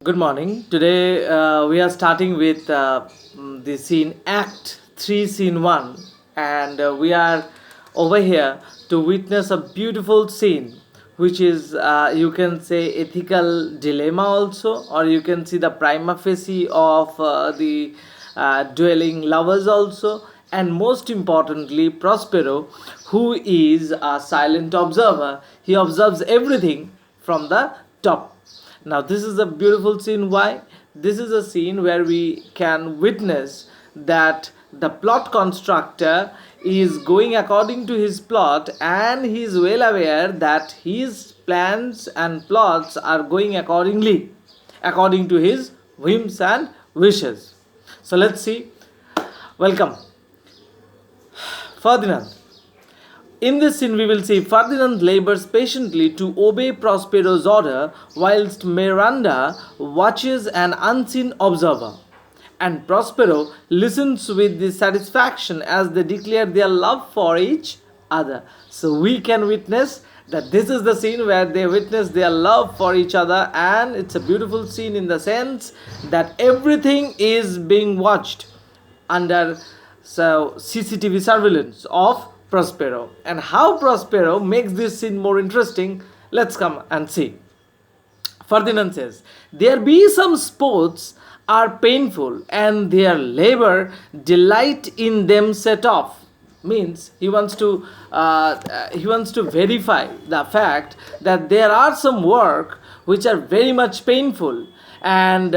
Good morning. Today we are starting with the scene Act 3, Scene 1, and we are over here to witness a beautiful scene, which is, you can say, ethical dilemma also, or you can see the prima facie of the dwelling lovers also, and most importantly, Prospero, who is a silent observer. He observes everything from the top. Now, this is a beautiful scene. Why? This is a scene where we can witness that the plot constructor is going according to his plot, and he is well aware that his plans and plots are going accordingly, according to his whims and wishes. So, let's see. Welcome, Ferdinand. In this scene, we will see Ferdinand labors patiently to obey Prospero's order, whilst Miranda watches an unseen observer. And Prospero listens with the satisfaction as they declare their love for each other. So we can witness that this is the scene where they witness their love for each other, and it's a beautiful scene in the sense that everything is being watched under CCTV surveillance of Prospero. And how Prospero makes this scene more interesting, let's come and see. Ferdinand says, there be some sports are painful, and their labor delight in them set off. Means he wants to verify the fact that there are some work which are very much painful, and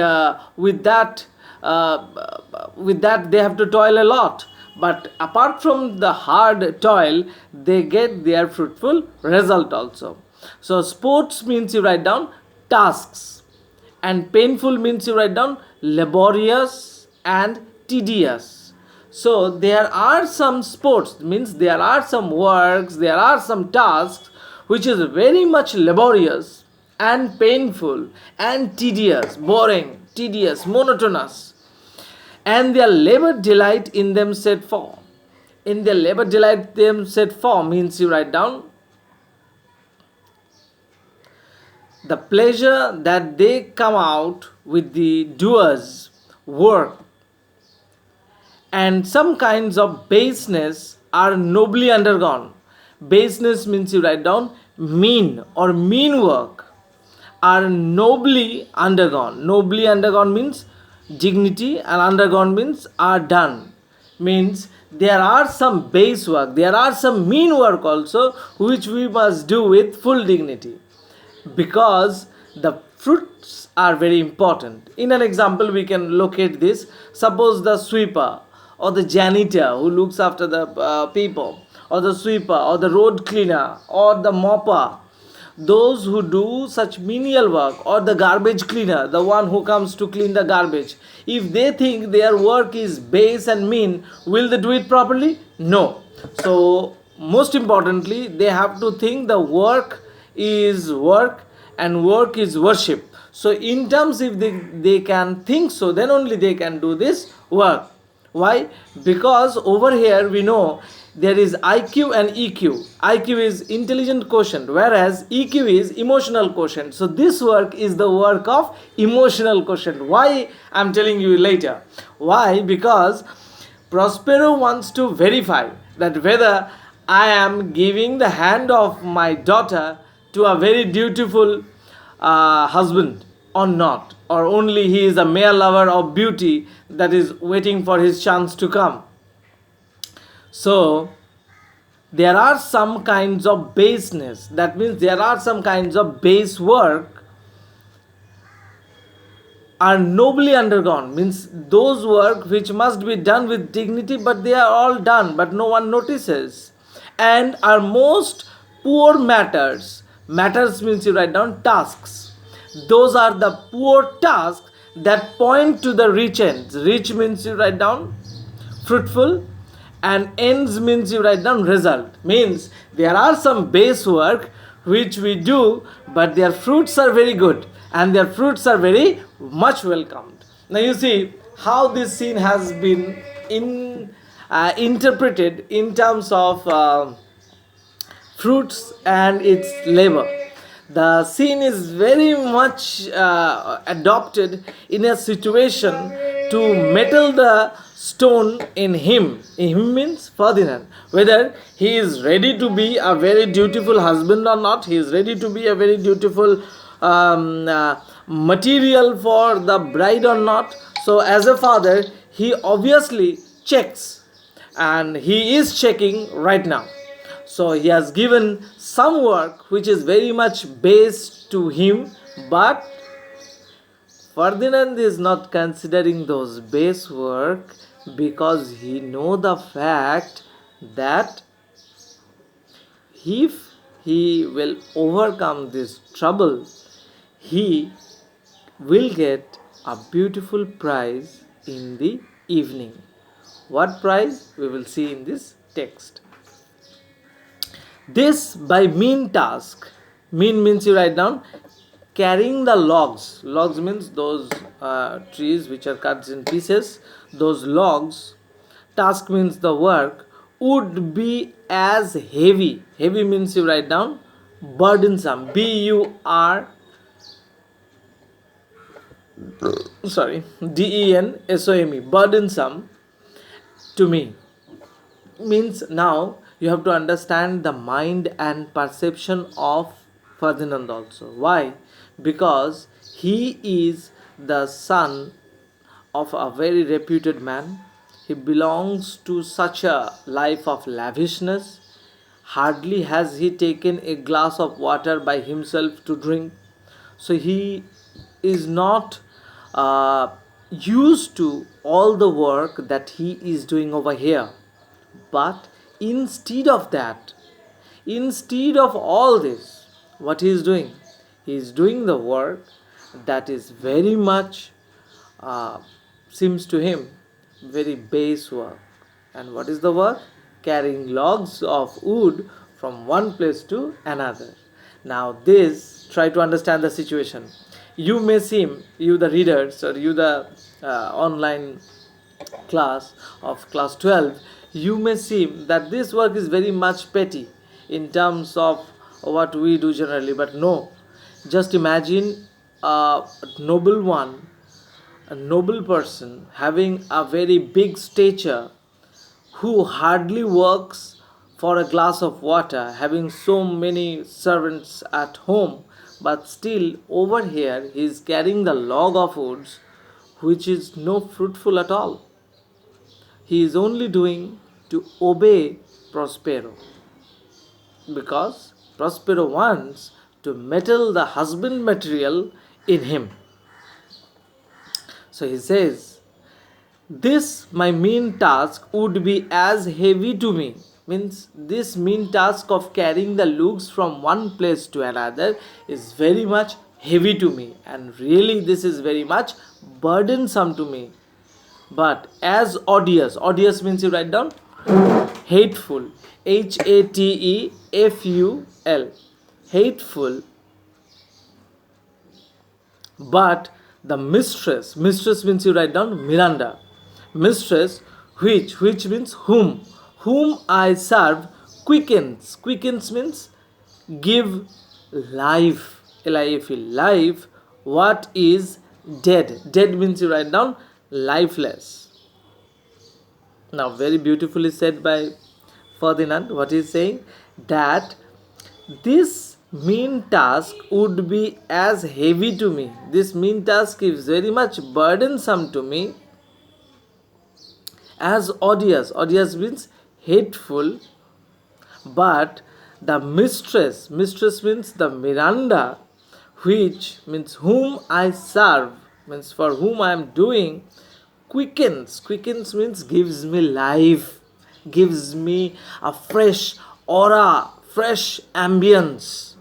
with that they have to toil a lot, but apart from the hard toil they get their fruitful result also. So sports means you write down tasks, and painful means you write down laborious and tedious. So there are some sports, means there are some works, there are some tasks which is very much laborious and painful and tedious, boring, tedious, monotonous, and their labor delight in them set for. In their labor delight them set for means you write down the pleasure that they come out with the doers work, and some kinds of baseness are nobly undergone. Baseness means you write down mean or mean work are nobly undergone. Nobly undergone means dignity, and undergone means are done. Means there are some base work, there are some mean work also which we must do with full dignity, because the fruits are very important. In an example, we can locate this. Suppose the sweeper or the janitor who looks after the people, or the sweeper or the road cleaner or the mopper, those who do such menial work, or the garbage cleaner, the one who comes to clean the garbage, if they think their work is base and mean, will they do it properly? No. So most importantly, they have to think the work is work and work is worship. So in terms, if they can think so, then only they can do this work. Why? Because over here we know there is IQ and EQ. IQ is intelligent quotient, whereas EQ is emotional quotient. So this work is the work of emotional quotient. Why? I'm telling you later. Why? Because Prospero wants to verify that whether I am giving the hand of my daughter to a very dutiful husband or not, or only he is a mere lover of beauty that is waiting for his chance to come. So there are some kinds of baseness, that means there are some kinds of base work are nobly undergone, means those work which must be done with dignity, but they are all done but no one notices, and are most poor matters. Matters means you write down tasks. Those are the poor tasks that point to the rich ends. Rich means you write down fruitful, and ends means you write down result. Means there are some base work which we do, but their fruits are very good and their fruits are very much welcomed. Now you see how this scene has been interpreted in terms of fruits and its labor. The scene is very much adopted in a situation to metal the stone in him. In him means Ferdinand. Whether he is ready to be a very dutiful husband or not, he is ready to be a very dutiful material for the bride or not. So, as a father, he obviously checks, and he is checking right now. So he has given some work which is very much based to him, but Ferdinand is not considering those base work because he know the fact that if he will overcome this trouble, he will get a beautiful prize in the evening. What prize? We will see in this text. This by mean task. Mean means you write down carrying the logs. Logs means those trees which are cut in pieces. Those logs. Task means the work would be as heavy. Heavy means you write down burdensome. DENSOME. Burdensome to me. Means now you have to understand the mind and perception of Ferdinand also. Why? Because he is the son of a very reputed man. He belongs to such a life of lavishness. Hardly has he taken a glass of water by himself to drink. So he is not used to all the work that he is doing over here. But instead of that, instead of all this, what he is doing? He is doing the work that is very much, uh, seems to him, very base work. And what is the work? Carrying logs of wood from one place to another. Now, this, try to understand the situation. You may seem, you the readers or you the online class of class 12, you may seem that this work is very much petty in terms of what we do generally, but no. Just imagine a noble one, a noble person having a very big stature, who hardly works for a glass of water, having so many servants at home, but still over here he is carrying the log of woods, which is no fruitful at all. He is only doing to obey Prospero, because Prospero wants to meddle the husband material in him. So he says, this my mean task would be as heavy to me. Means this mean task of carrying the logs from one place to another is very much heavy to me, and really this is very much burdensome to me. But as odious, odious means you write down hateful, HATEFUL, hateful. But the mistress, mistress means you write down Miranda, mistress, which means whom I serve, quickens. Quickens means give life, life, life. What is dead? Dead means you write down lifeless. Now, very beautifully said by Ferdinand. What he is saying, that this mean task would be as heavy to me. This mean task is very much burdensome to me, as odious. Odious means hateful. But the mistress, mistress means the Miranda, which means whom I serve, means for whom I am doing, quickens. Quickens means gives me life, gives me a fresh aura, fresh ambience.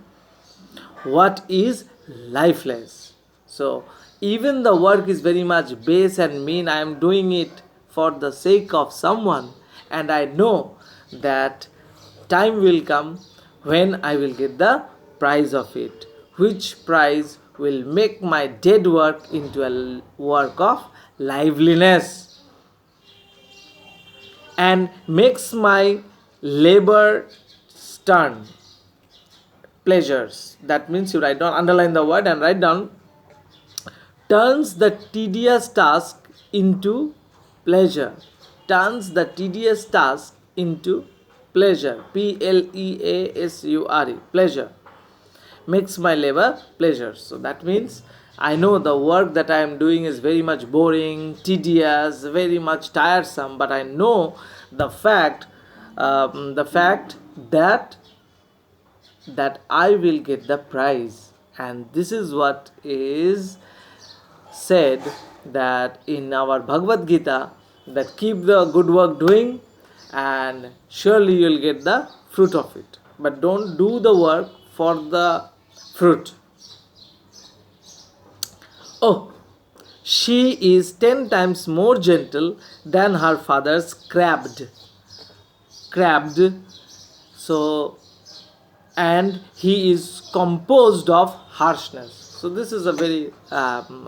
What is lifeless? So even the work is very much base and mean, I am doing it for the sake of someone, and I know that time will come when I will get the prize of it, which prize will make my dead work into a work of liveliness and makes my labor stern. pleasures. That means you write down, underline the word and write down, turns the tedious task into pleasure. Turns the tedious task into pleasure. Pleasure. Pleasure. Makes my labor pleasure. So that means I know the work that I am doing is very much boring, tedious, very much tiresome, but I know the fact that I will get the prize. And this is what is said that in our Bhagavad Gita, that keep the good work doing and surely you'll get the fruit of it. But don't do the work for the fruit. Oh, she is 10 times more gentle than her father's crabbed. Crabbed. So, and he is composed of harshness. So this is a very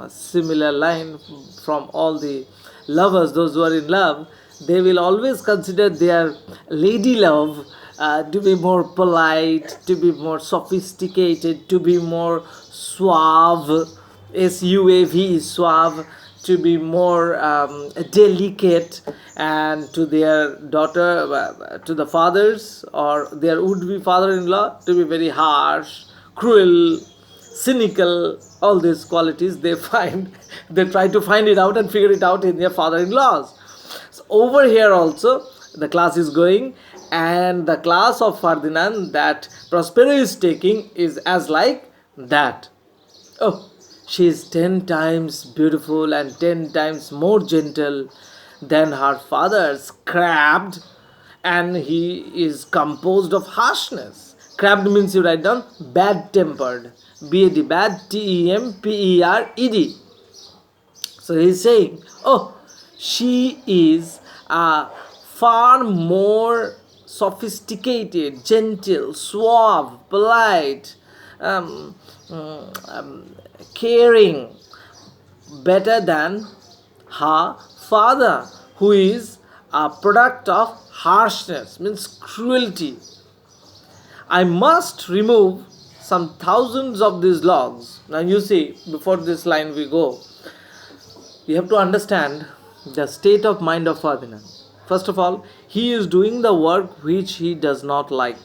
similar line from all the lovers. Those who are in love, they will always consider their lady love to be more polite, to be more sophisticated, to be more suave. SUAV is suave, to be more delicate, and to their daughter, to the fathers or their would-be father-in-law, to be very harsh, cruel, cynical. All these qualities they find, they try to find it out and figure it out in their father-in-laws. So over here also the class is going, and the class of Ferdinand that Prospero is taking is as like that. Oh, she is 10 times beautiful and 10 times more gentle than her father's crabbed, and he is composed of harshness. Crabbed means, you write down, bad tempered. BAD, bad, TEMPERED. So he is saying, oh, she is far more sophisticated, gentle, suave, polite, caring, better than her father, who is a product of harshness, means cruelty. I must remove some thousands of these logs. Now you see, before this line we go, you have to understand the state of mind of Ferdinand. First of all, he is doing the work which he does not like.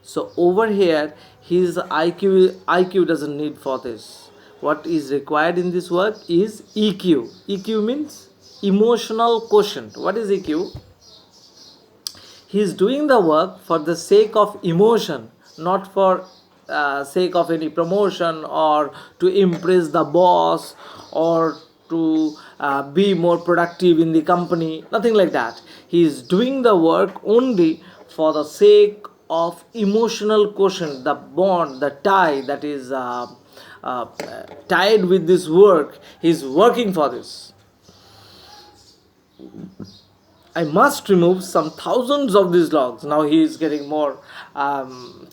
So over here, his IQ doesn't need for this. What is required in this work is EQ. EQ means emotional quotient. What is EQ? He is doing the work for the sake of emotion, not for sake of any promotion or to impress the boss or to be more productive in the company. Nothing like that. He is doing the work only for the sake of emotional quotient, the bond, the tie that is tied with this work. He is working for this. I must remove some thousands of these logs. Now he is getting more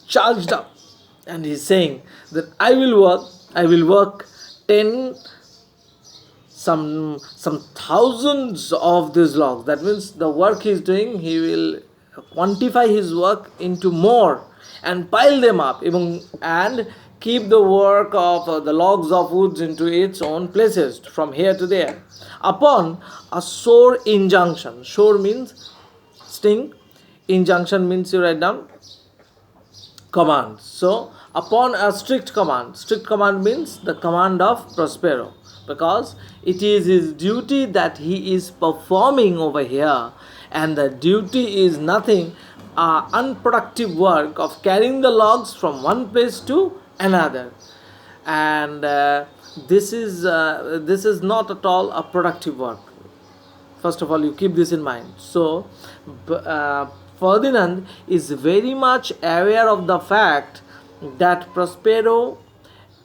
charged up, and he is saying that I will work 10 some thousands of these logs. That means the work he is doing, he will quantify his work into more and pile them up, and keep the work of the logs of woods into its own places from here to there. Upon a sore injunction, sore means sting, injunction means, you write down, command. So upon a strict command means the command of Prospero, because it is his duty that he is performing over here, and the duty is nothing unproductive work of carrying the logs from one place to another. And this is not at all a productive work. First of all, you keep this in mind. So Ferdinand is very much aware of the fact that Prospero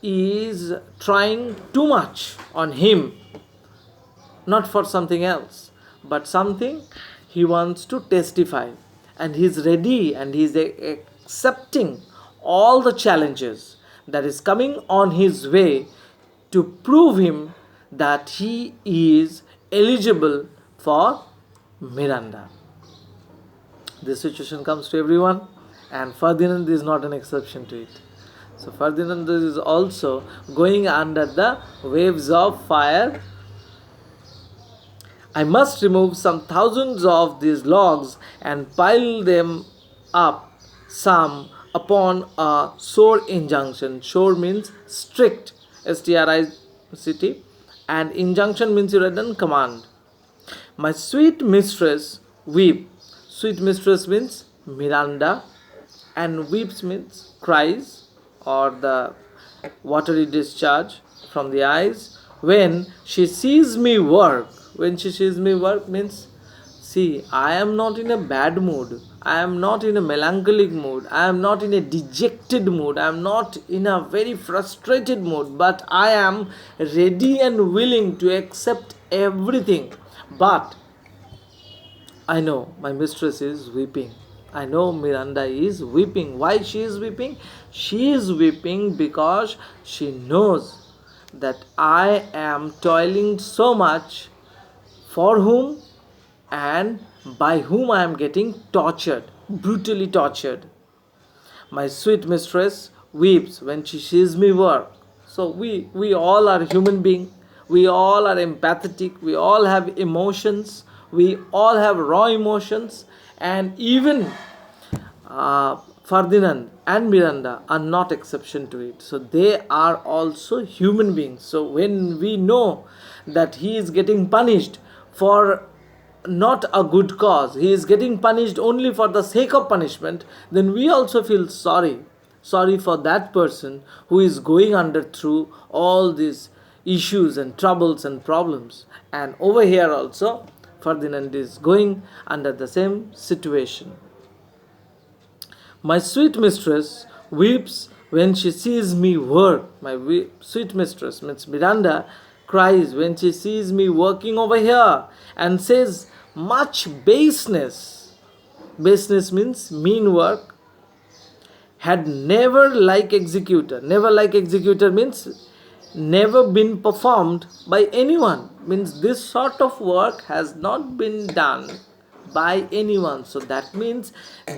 is trying too much on him, not for something else, but something he wants to testify, and he's ready and he's accepting all the challenges that is coming on his way to prove him that he is eligible for Miranda. This situation comes to everyone. And Ferdinand is not an exception to it. So Ferdinand is also going under the waves of fire. I must remove some thousands of these logs and pile them up, some upon a sore injunction. Sore means strict, strict, and injunction means you write down command. My sweet mistress weep. Sweet mistress means Miranda, and weeps means cries or the watery discharge from the eyes. When she sees me work, when she sees me work means, see, I am not in a bad mood. I am not in a melancholic mood. I am not in a dejected mood. I am not in a very frustrated mood. But I am ready and willing to accept everything. But I know my mistress is weeping. I know Miranda is weeping. Why she is weeping? She is weeping because she knows that I am toiling so much for whom and by whom I am getting tortured, brutally tortured. My sweet mistress weeps when she sees me work. So we all are human beings. We all are empathetic. We all have emotions. We all have raw emotions. And even Ferdinand and Miranda are not exception to it. So they are also human beings. So when we know that he is getting punished for not a good cause, he is getting punished only for the sake of punishment, then we also feel sorry for that person who is going under through all these issues and troubles and problems. And over here also Ferdinand is going under the same situation. My sweet mistress weeps when she sees me work. My sweet mistress means Miranda cries when she sees me working over here and says, much baseness. Baseness means mean work. Had never like executor. Never like executor means never been performed by anyone. Means this sort of work has not been done by anyone. So that means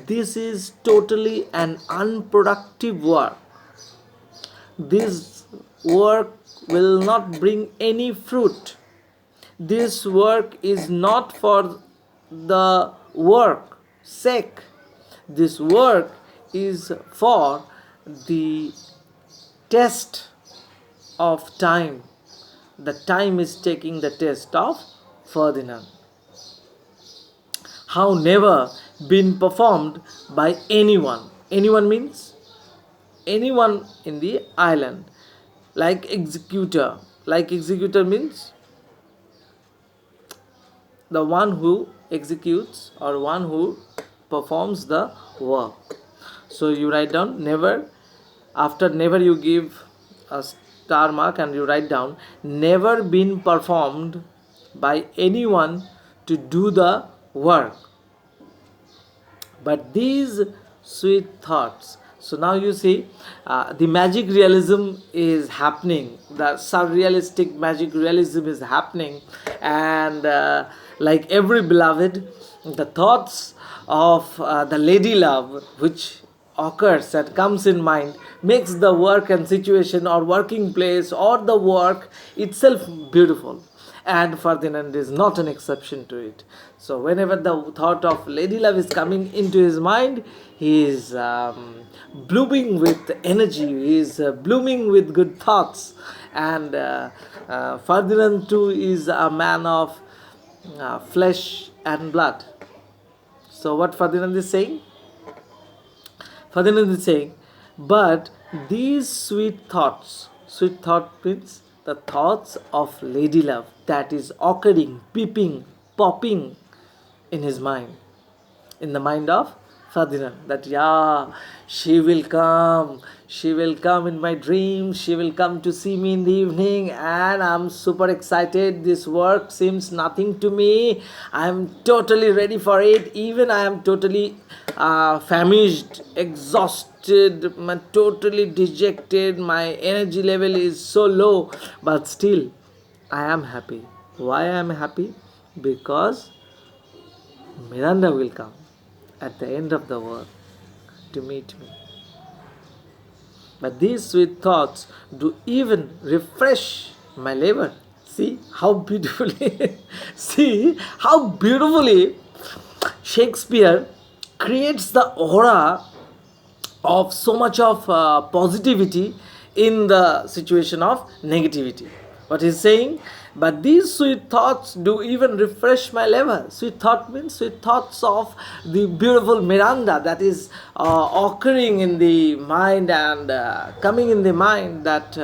this is totally an unproductive work. This work will not bring any fruit. This work is not for the work sake. This work is for the test of time. The time is taking the test of Ferdinand. How never been performed by anyone. Anyone means anyone in the island. Like executor. Like executor means the one who executes or one who performs the work. So you write down never. After never you give a star mark and you write down never been performed by anyone to do the work. But these sweet thoughts. So now you see the magic realism is happening. The surrealistic magic realism is happening. And like every beloved, the thoughts of the lady love which occurs that comes in mind makes the work and situation or working place or the work itself beautiful, and Ferdinand is not an exception to it. So whenever the thought of lady love is coming into his mind, he is blooming with energy, he is blooming with good thoughts. And Ferdinand too is a man of flesh and blood. So what Ferdinand is saying? Ferdinand is saying, but these sweet thought means the thoughts of lady love that is occurring, peeping, popping in his mind, in the mind of Ferdinand, that yeah, she will come in my dreams, she will come to see me in the evening, and I'm super excited. This work seems nothing to me. I'm totally ready for it. Even I am totally famished, exhausted, totally dejected. My energy level is so low, but still I am happy. Why I am happy? Because Miranda will come at the end of the work. to meet me. But these sweet thoughts do even refresh my labor. See how beautifully, see how beautifully Shakespeare creates the aura of so much of positivity in the situation of negativity. What he's saying, but these sweet thoughts do even refresh my liver. Sweet thought means sweet thoughts of the beautiful Miranda that is occurring in the mind and coming in the mind that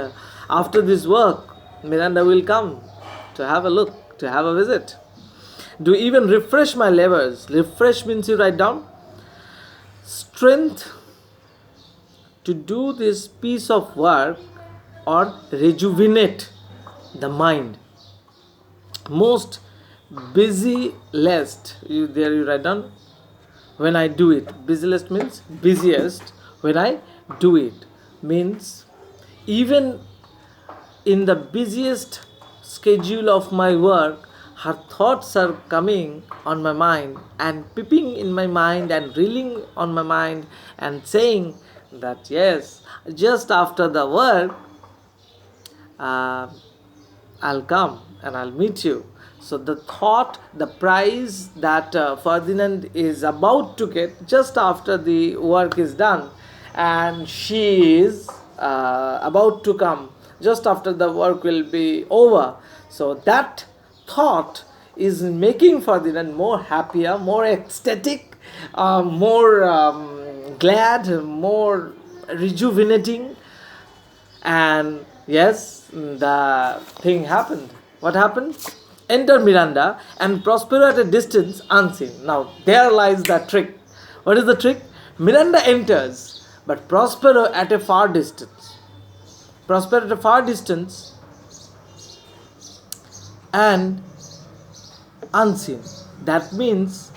after this work, Miranda will come to have a look, to have a visit. Do even refresh my levers. Refresh means you write down strength to do this piece of work or rejuvenate the mind. Most busy list, there you write down when I do it. Busy list means busiest when I do it. Means even in the busiest schedule of my work, her thoughts are coming on my mind and peeping in my mind and reeling on my mind and saying that yes, just after the work, I'll come and I'll meet you. So the thought, the prize that Ferdinand is about to get just after the work is done, and she is about to come just after the work will be over. So that thought is making Ferdinand more happier, more ecstatic, more glad, more rejuvenating. And yes, the thing happened. What happened? Enter Miranda and Prospero at a distance unseen. Now there lies the trick. What is the trick? Miranda enters, but Prospero at a far distance. Prospero at a far distance and unseen. That means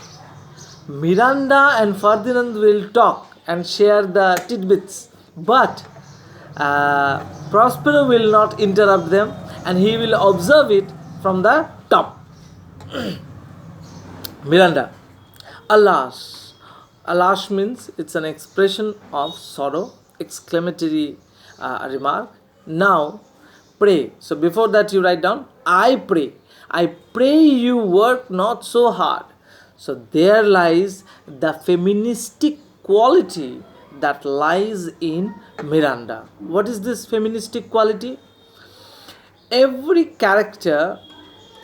Miranda and Ferdinand will talk and share the tidbits, but Prospero will not interrupt them and he will observe it from the top. Miranda, alas. Alas means it's an expression of sorrow, exclamatory remark. Now, pray. So before that you write down, I pray. I pray you work not so hard. So there lies the feministic quality that lies in Miranda. What is this feministic quality? Every character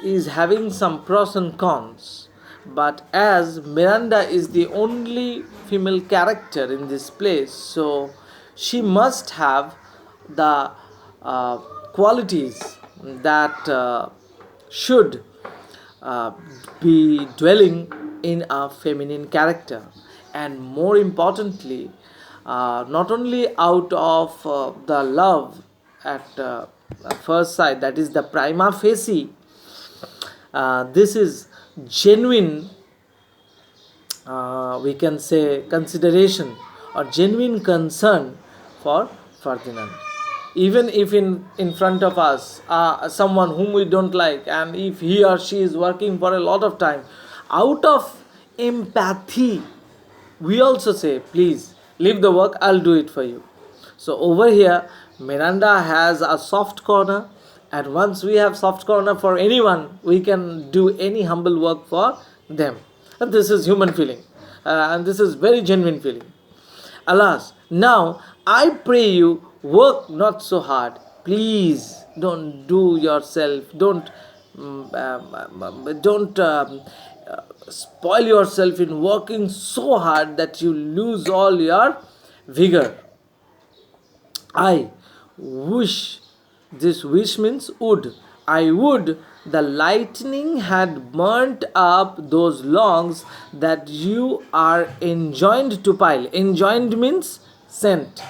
is having some pros and cons, but as Miranda is the only female character in this place, so she must have the qualities that should be dwelling in a feminine character. And more importantly, not only out of the love at first sight, that is the prima facie, this is genuine, we can say, consideration or genuine concern for Ferdinand. Even if in front of us someone whom we don't like, and if he or she is working for a lot of time, out of empathy we also say, please leave the work, I'll do it for you. So over here Miranda has a soft corner, and once we have soft corner for anyone, we can do any humble work for them. And this is human feeling, and this is very genuine feeling. Alas, now I pray you work not so hard. Please don't do yourself, don't spoil yourself in working so hard that you lose all your vigor. I wish, this wish means would, I would the lightning had burnt up those logs that you are enjoined to pile. Enjoined means sent,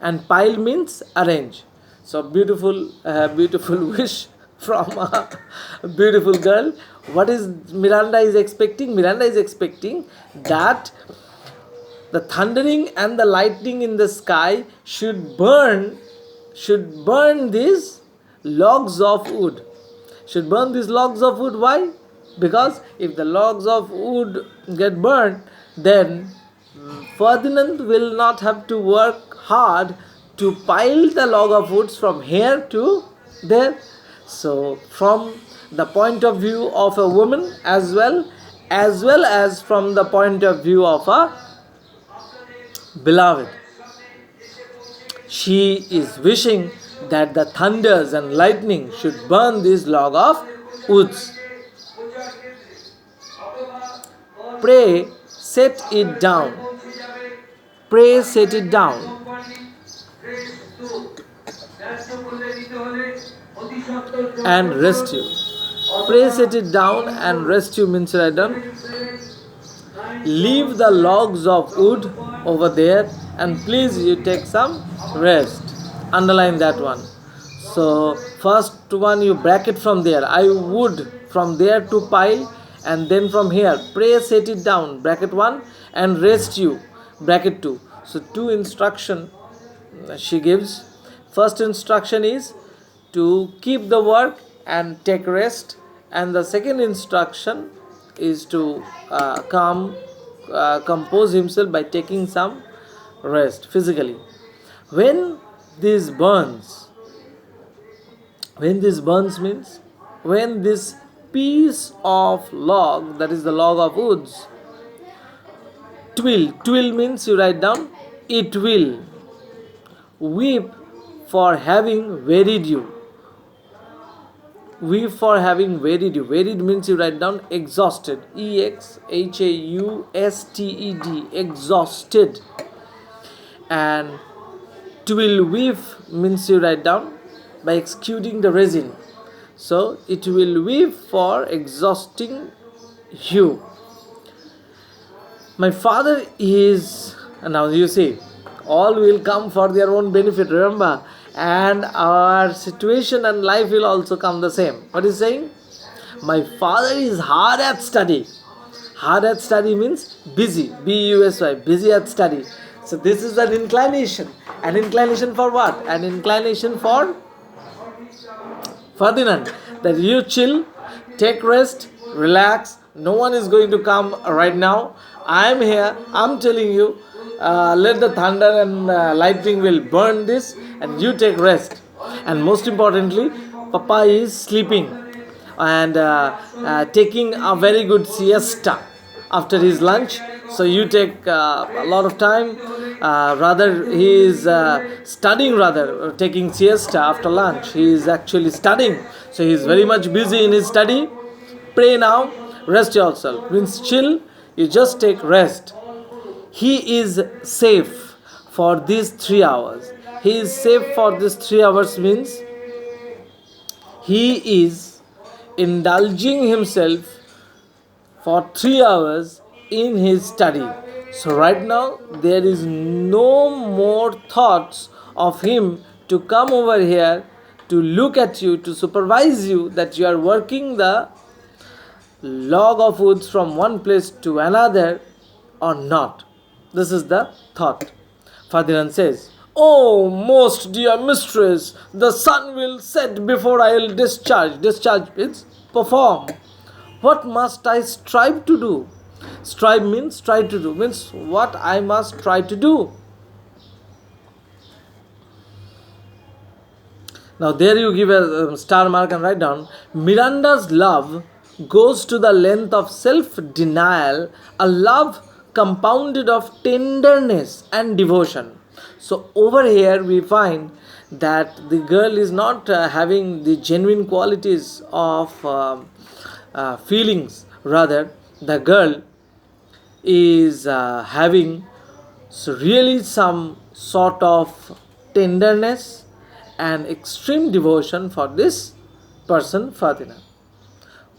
and pile means arrange. So beautiful, beautiful wish from a beautiful girl. What is Miranda is expecting? Miranda is expecting that the thundering and the lightning in the sky should burn these logs of wood. Should burn these logs of wood. Why? Because if the logs of wood get burned, then Ferdinand will not have to work hard to pile the log of woods from here to there. So, from the point of view of a woman as well as from the point of view of a beloved, she is wishing that the thunders and lightning should burn this log of woods. Pray, set it down. Pray, set it down. And rest you. Pray, set it down and rest you means right down. Leave the logs of wood over there and please you take some rest. Underline that one. So first one you bracket from there. I would from there to pile, and then from here pray set it down bracket 1 and rest you bracket 2. So two instruction she gives. First instruction is to keep the work and take rest, and the second instruction is to compose himself by taking some rest physically. When this burns, means when this piece of log, that is the log of woods, twill means you write down it will weep for having wearied you. Weep for having wearied you. Wearied means you write down exhausted. EXHAUSTED. Exhausted. And twill weep means you write down by executing the resin. So it will weep for exhausting you. My father is, now you see, all will come for their own benefit, remember, and our situation and life will also come the same. What is saying? My father is hard at study. Hard at study means busy, busy, busy at study. So this is an inclination. An inclination for what? An inclination for Ferdinand, that you chill, take rest, relax. No one is going to come right now. I am here. I am telling you, let the thunder and lightning will burn this, and you take rest. And most importantly, Papa is sleeping and taking a very good siesta after his lunch. So you take a lot of time. Rather, he is studying. Rather, taking siesta after lunch. He is actually studying. So he is very much busy in his study. Pray now. Rest yourself. Means chill. You just take rest. He is safe for these 3 hours. He is safe for these 3 hours means he is indulging himself for 3 hours in his study. So right now there is no more thoughts of him to come over here to look at you, to supervise you that you are working the log of woods from one place to another or not. This is the thought. Ferdinand says, "Oh, most dear mistress, the sun will set before I will discharge." Discharge means perform. What must I strive to do? Strive means try to do. Means what I must try to do. Now there you give a star mark and write down, Miranda's love goes to the length of self-denial, a love compounded of tenderness and devotion. So over here we find that the girl is not having the genuine qualities of feelings. Rather, the girl is having really some sort of tenderness and extreme devotion for this person, Ferdinand.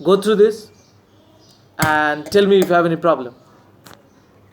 Go through this and tell me if you have any problem.